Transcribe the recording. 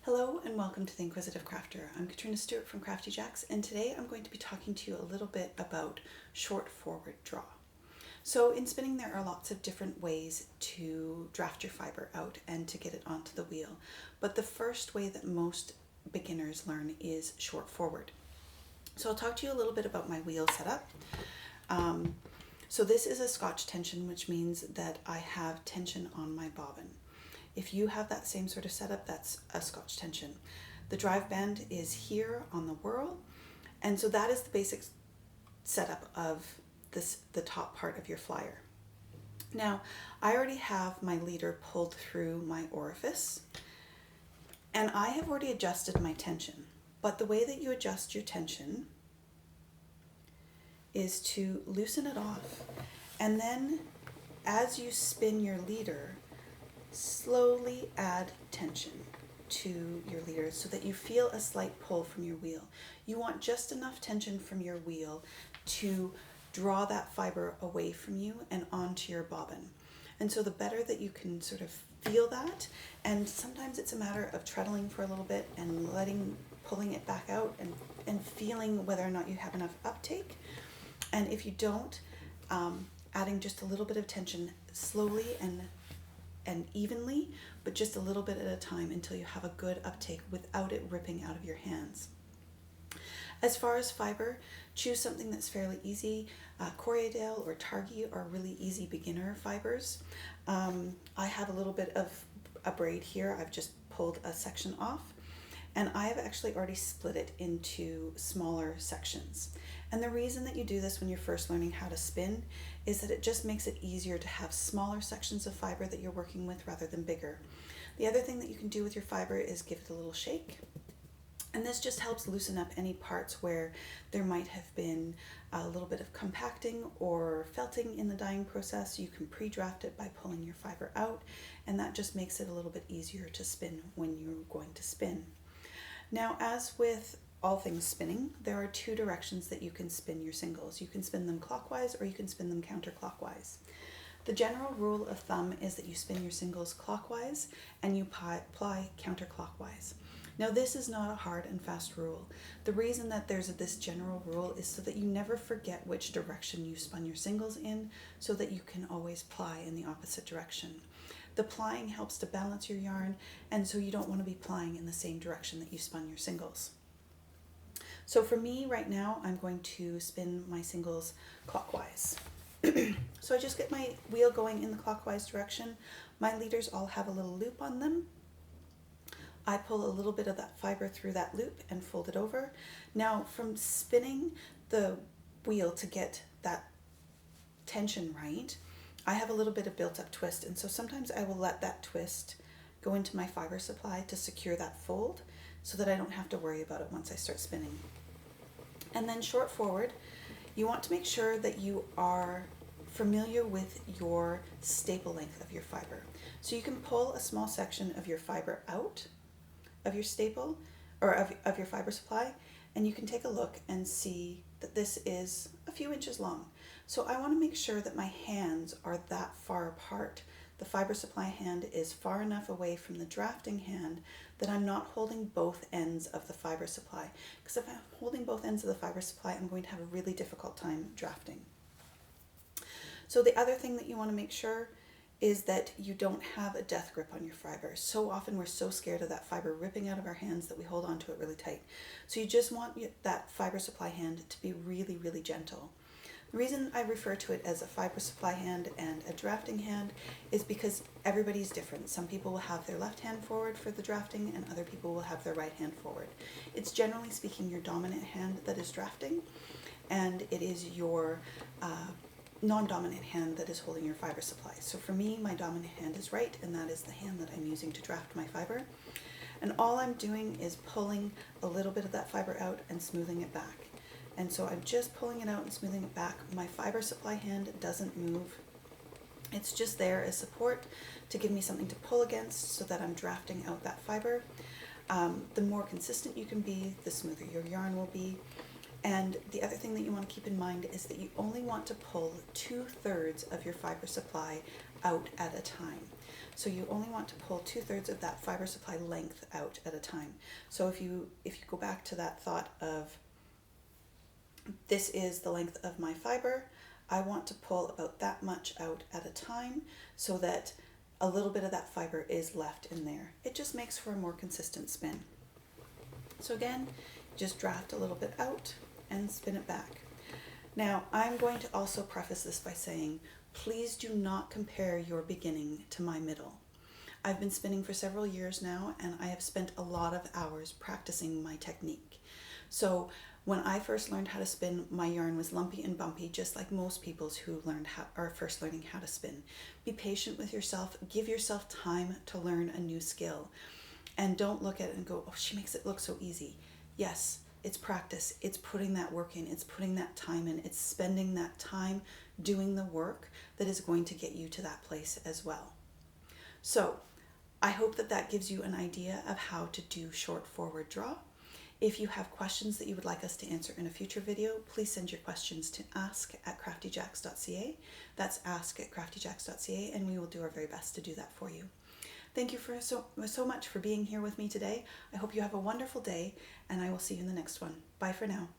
Hello and welcome to The Inquisitive Crafter. I'm Katrina Stewart from Crafty Jacks, and today I'm going to be talking to you a little bit about short forward draw. So in spinning there are lots of different ways to draft your fiber out and to get it onto the wheel, but the first way that most beginners learn is short forward. So I'll talk to you a little bit about my wheel setup. So this is a Scotch tension, which means that I have tension on my bobbin. If you have that same sort of setup, that's a Scotch tension. The drive band is here on the whirl, and so that is the basic setup of the top part of your flyer. Now, I already have my leader pulled through my orifice, and I have already adjusted my tension. But the way that you adjust your tension is to loosen it off, and then as you spin your leader, slowly add tension to your leader so that you feel a slight pull from your wheel. You want just enough tension from your wheel to draw that fiber away from you and onto your bobbin. And so the better that you can sort of feel that, and sometimes it's a matter of treadling for a little bit and pulling it back out and feeling whether or not you have enough uptake. And if you don't, adding just a little bit of tension slowly and evenly, but just a little bit at a time until you have a good uptake without it ripping out of your hands. As far as fiber, choose something that's fairly easy. Corriedale or Targhee are really easy beginner fibers. I have a little bit of a braid here. I've just pulled a section off, and I have actually already split it into smaller sections. And the reason that you do this when you're first learning how to spin is that it just makes it easier to have smaller sections of fiber that you're working with rather than bigger. The other thing that you can do with your fiber is give it a little shake. And this just helps loosen up any parts where there might have been a little bit of compacting or felting in the dyeing process. You can pre-draft it by pulling your fiber out, and that just makes it a little bit easier to spin when you're going to spin. Now, as with all things spinning, there are two directions that you can spin your singles. You can spin them clockwise or you can spin them counterclockwise. The general rule of thumb is that you spin your singles clockwise and you apply counterclockwise. Now, this is not a hard and fast rule. The reason that there's this general rule is so that you never forget which direction you spun your singles in, so that you can always ply in the opposite direction. The plying helps to balance your yarn, and so you don't want to be plying in the same direction that you spun your singles. So for me right now, I'm going to spin my singles clockwise. So I just get my wheel going in the clockwise direction. My leaders all have a little loop on them. I pull a little bit of that fiber through that loop and fold it over. Now, from spinning the wheel to get that tension right, I have a little bit of built up twist, and so sometimes I will let that twist go into my fiber supply to secure that fold so that I don't have to worry about it once I start spinning. And then short forward, you want to make sure that you are familiar with your staple length of your fiber. So you can pull a small section of your fiber out of your staple, or of your fiber supply, and you can take a look and see that this is a few inches long. So I want to make sure that my hands are that far apart. The fiber supply hand is far enough away from the drafting hand that I'm not holding both ends of the fiber supply. Because if I'm holding both ends of the fiber supply, I'm going to have a really difficult time drafting. So the other thing that you want to make sure is that you don't have a death grip on your fiber. So often we're so scared of that fiber ripping out of our hands that we hold on to it really tight. So you just want that fiber supply hand to be really, really gentle. The reason I refer to it as a fiber supply hand and a drafting hand is because everybody's different. Some people will have their left hand forward for the drafting and other people will have their right hand forward. It's generally speaking your dominant hand that is drafting, and it is your non-dominant hand that is holding your fiber supply. So for me, my dominant hand is right, and that is the hand that I'm using to draft my fiber. And all I'm doing is pulling a little bit of that fiber out and smoothing it back. And so I'm just pulling it out and smoothing it back. My fiber supply hand doesn't move. It's just there as support to give me something to pull against so that I'm drafting out that fiber. The more consistent you can be, the smoother your yarn will be. And the other thing that you want to keep in mind is that you only want to pull 2/3 of your fiber supply out at a time. So you only want to pull 2/3 of that fiber supply length out at a time. So if you go back to that thought of, this is the length of my fiber, I want to pull about that much out at a time so that a little bit of that fiber is left in there. It just makes for a more consistent spin. So again, just draft a little bit out and spin it back. Now, I'm going to also preface this by saying, please do not compare your beginning to my middle. I've been spinning for several years now, and I have spent a lot of hours practicing my technique. So when I first learned how to spin, my yarn was lumpy and bumpy, just like most people's who are first learning how to spin. Be patient with yourself. Give yourself time to learn a new skill. And don't look at it and go, oh, she makes it look so easy. Yes, it's practice. It's putting that work in. It's putting that time in. It's spending that time doing the work that is going to get you to that place as well. So I hope that that gives you an idea of how to do short forward draw. If you have questions that you would like us to answer in a future video, please send your questions to ask@craftyjacks.ca. That's ask@craftyjacks.ca, and we will do our very best to do that for you. Thank you for so much for being here with me today. I hope you have a wonderful day, and I will see you in the next one. Bye for now.